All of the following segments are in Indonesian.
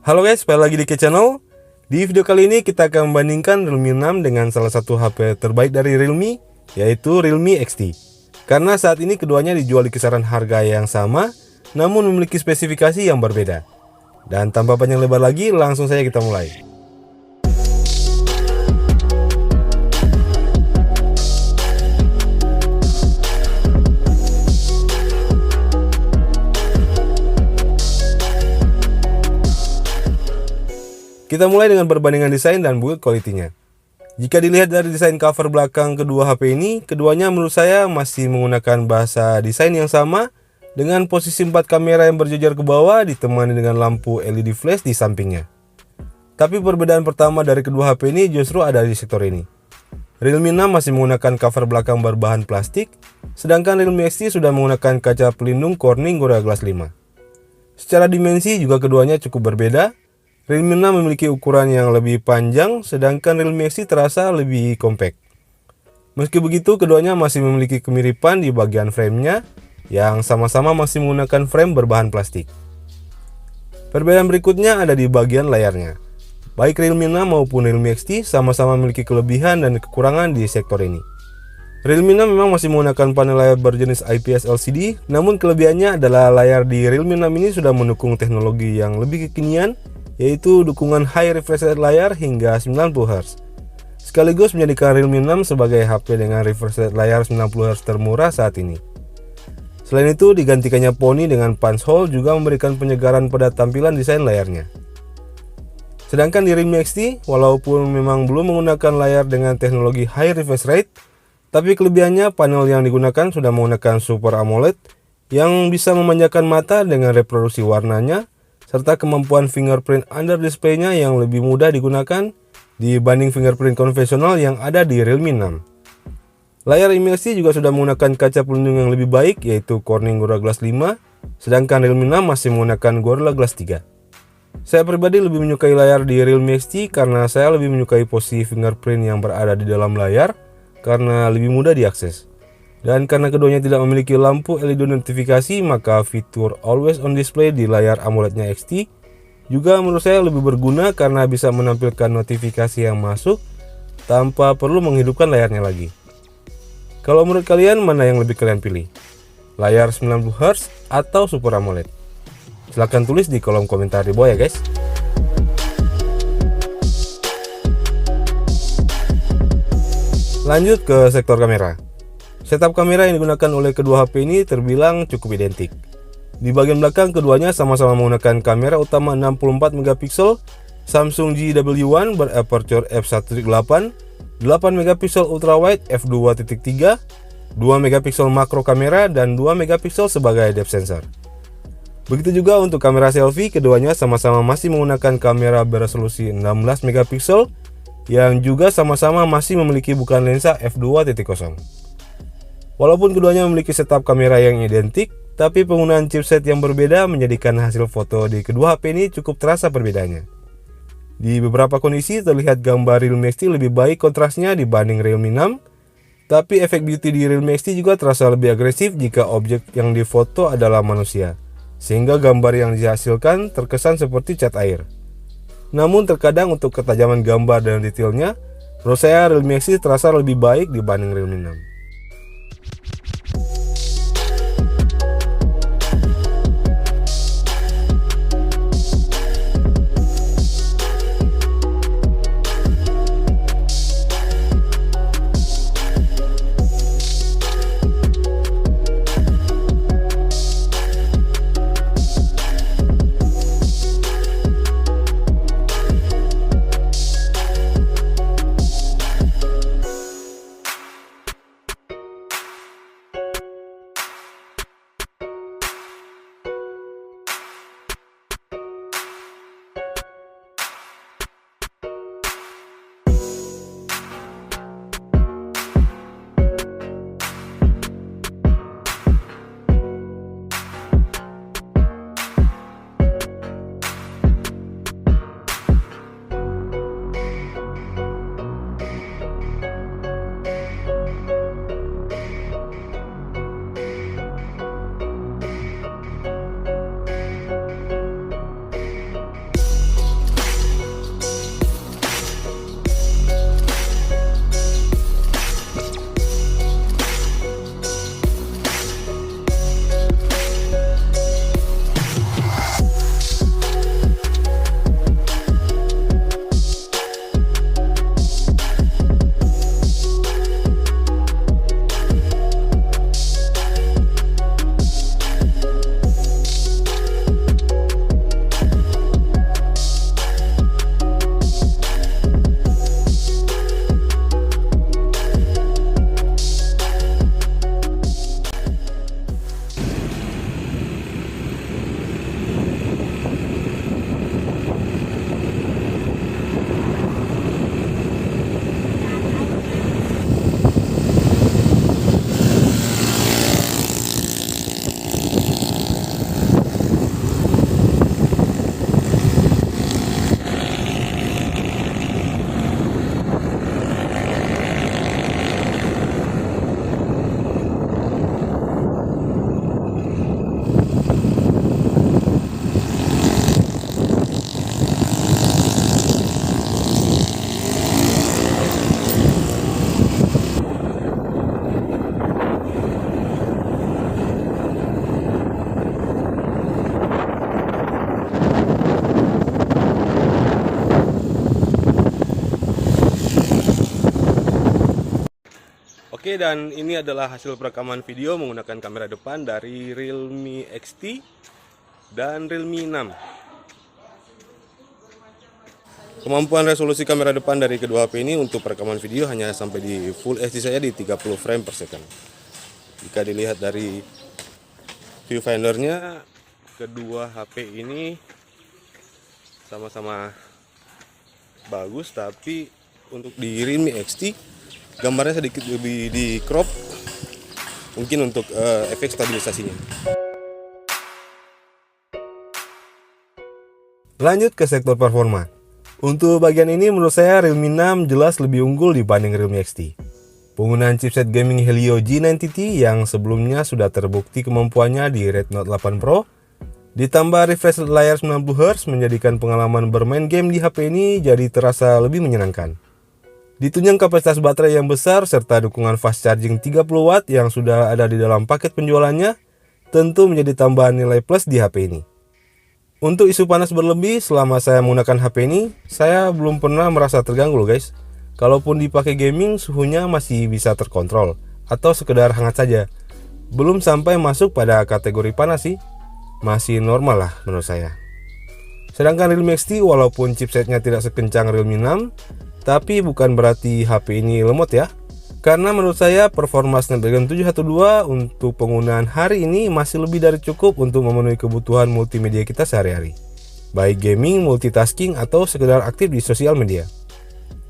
Halo guys, balik lagi di Ke Channel. Di video kali ini kita akan membandingkan Realme 6 dengan salah satu HP terbaik dari Realme, yaitu Realme XT. Karena saat ini keduanya dijual di kisaran harga yang sama, namun memiliki spesifikasi yang berbeda. Dan tanpa panjang lebar lagi, langsung saja kita mulai. Kita mulai dengan perbandingan desain dan build quality-nya. Jika dilihat dari desain cover belakang kedua HP ini, keduanya menurut saya masih menggunakan bahasa desain yang sama dengan posisi 4 kamera yang berjejer ke bawah ditemani dengan lampu LED flash di sampingnya. Tapi perbedaan pertama dari kedua HP ini justru ada di sektor ini. Realme 6 masih menggunakan cover belakang berbahan plastik, sedangkan Realme XT sudah menggunakan kaca pelindung Corning Gorilla Glass 5. Secara dimensi juga keduanya cukup berbeda. Realme 6 memiliki ukuran yang lebih panjang, sedangkan Realme XT terasa lebih kompak. Meski begitu, keduanya masih memiliki kemiripan di bagian framenya, yang sama-sama masih menggunakan frame berbahan plastik. Perbedaan berikutnya ada di bagian layarnya. Baik Realme 6 maupun Realme XT sama-sama memiliki kelebihan dan kekurangan di sektor ini. Realme 6 memang masih menggunakan panel layar berjenis IPS LCD, namun kelebihannya adalah layar di Realme 6 ini sudah mendukung teknologi yang lebih kekinian, yaitu dukungan high refresh rate layar hingga 90Hz. Sekaligus menjadikan Realme 6 sebagai HP dengan refresh rate layar 90Hz termurah saat ini. Selain itu, digantikannya Pony dengan punch hole juga memberikan penyegaran pada tampilan desain layarnya. Sedangkan di Realme XT, walaupun memang belum menggunakan layar dengan teknologi high refresh rate, tapi kelebihannya panel yang digunakan sudah menggunakan Super AMOLED yang bisa memanjakan mata dengan reproduksi warnanya, serta kemampuan fingerprint under display-nya yang lebih mudah digunakan dibanding fingerprint konvensional yang ada di Realme 6. Layar Realme XT juga sudah menggunakan kaca pelindung yang lebih baik, yaitu Corning Gorilla Glass 5, sedangkan Realme 6 masih menggunakan Gorilla Glass 3. Saya pribadi lebih menyukai layar di Realme XT karena saya lebih menyukai posisi fingerprint yang berada di dalam layar karena lebih mudah diakses. Dan karena keduanya tidak memiliki lampu LED notifikasi, maka fitur Always On Display di layar AMOLED-nya XT juga menurut saya lebih berguna karena bisa menampilkan notifikasi yang masuk tanpa perlu menghidupkan layarnya lagi. Kalau menurut kalian, mana yang lebih kalian pilih? Layar 90Hz atau Super AMOLED? Silahkan tulis di kolom komentar di bawah ya guys. Lanjut ke sektor kamera. Setup kamera yang digunakan oleh kedua HP ini terbilang cukup identik. Di bagian belakang keduanya sama-sama menggunakan kamera utama 64 MP Samsung GW1 beraperture f1.8, 8 MP ultrawide f2.3, 2 MP makro kamera dan 2 MP sebagai depth sensor. Begitu juga untuk kamera selfie, keduanya sama-sama masih menggunakan kamera beresolusi 16 MP yang juga sama-sama masih memiliki bukaan lensa f2.0. Walaupun keduanya memiliki setup kamera yang identik, tapi penggunaan chipset yang berbeda menjadikan hasil foto di kedua HP ini cukup terasa perbedaannya. Di beberapa kondisi terlihat gambar Realme XT lebih baik kontrasnya dibanding Realme 6, tapi efek beauty di Realme XT juga terasa lebih agresif jika objek yang difoto adalah manusia, sehingga gambar yang dihasilkan terkesan seperti cat air. Namun terkadang untuk ketajaman gambar dan detailnya, menurut saya Realme XT terasa lebih baik dibanding Realme 6. Oke, dan ini adalah hasil perekaman video menggunakan kamera depan dari Realme XT dan Realme 6. Kemampuan resolusi kamera depan dari kedua HP ini untuk perekaman video hanya sampai di Full HD saja di 30 frame per second. Jika dilihat dari viewfindernya, kedua HP ini sama-sama bagus, tapi untuk di Realme XT gambarnya sedikit lebih di crop, mungkin untuk efek stabilisasinya. Lanjut ke sektor performa. Untuk bagian ini menurut saya Realme 6 jelas lebih unggul dibanding Realme XT. Penggunaan chipset gaming Helio G90T yang sebelumnya sudah terbukti kemampuannya di Redmi Note 8 Pro, ditambah refresh layar 90Hz menjadikan pengalaman bermain game di HP ini jadi terasa lebih menyenangkan. Ditunjang kapasitas baterai yang besar serta dukungan fast charging 30 Watt yang sudah ada di dalam paket penjualannya, tentu menjadi tambahan nilai plus di HP ini. Untuk isu panas berlebih selama saya menggunakan HP ini, saya belum pernah merasa terganggu loh guys. Kalaupun dipakai gaming, suhunya masih bisa terkontrol atau sekedar hangat saja. Belum sampai masuk pada kategori panas sih, masih normal lah menurut saya. Sedangkan Realme XT walaupun chipsetnya tidak sekencang Realme 6, tapi bukan berarti HP ini lemot ya. Karena menurut saya performa Snapdragon 712 untuk penggunaan hari ini masih lebih dari cukup untuk memenuhi kebutuhan multimedia kita sehari-hari. Baik gaming, multitasking, atau sekedar aktif di sosial media.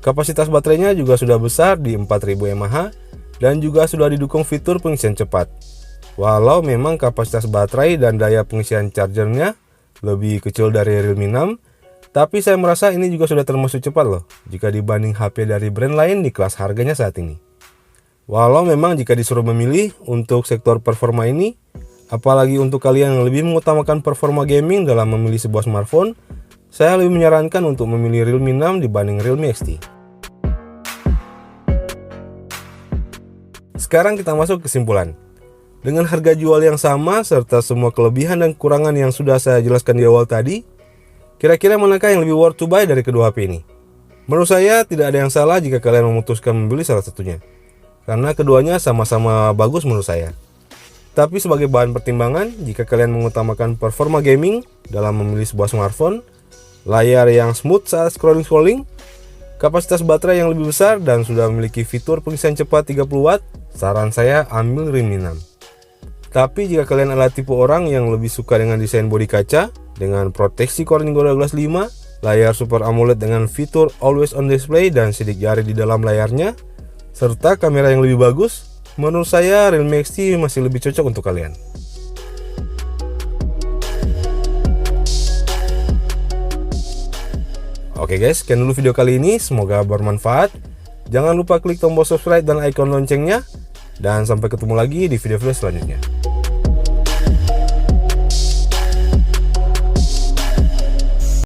Kapasitas baterainya juga sudah besar di 4000 mAh dan juga sudah didukung fitur pengisian cepat. Walau memang kapasitas baterai dan daya pengisian chargernya lebih kecil dari Realme 6, tapi saya merasa ini juga sudah termasuk cepat loh jika dibanding HP dari brand lain di kelas harganya saat ini. Walau memang jika disuruh memilih untuk sektor performa ini, apalagi untuk kalian yang lebih mengutamakan performa gaming dalam memilih sebuah smartphone, saya lebih menyarankan untuk memilih Realme 6 dibanding Realme XT. Sekarang kita masuk ke kesimpulan. Dengan harga jual yang sama serta semua kelebihan dan kekurangan yang sudah saya jelaskan di awal tadi, kira-kira manakah yang lebih worth to buy dari kedua HP ini? Menurut saya tidak ada yang salah jika kalian memutuskan membeli salah satunya, karena keduanya sama-sama bagus menurut saya. Tapi sebagai bahan pertimbangan, jika kalian mengutamakan performa gaming dalam memilih sebuah smartphone, layar yang smooth saat scrolling, kapasitas baterai yang lebih besar dan sudah memiliki fitur pengisian cepat 30 Watt, saran saya ambil Realme 6. Tapi jika kalian adalah tipe orang yang lebih suka dengan desain bodi kaca, dengan proteksi Corning Gorilla Glass 5, layar Super AMOLED dengan fitur Always On Display dan sidik jari di dalam layarnya, serta kamera yang lebih bagus, menurut saya Realme XT masih lebih cocok untuk kalian. Oke guys, sekian dulu video kali ini, semoga bermanfaat. Jangan lupa klik tombol subscribe dan icon loncengnya, dan sampai ketemu lagi di video-video selanjutnya.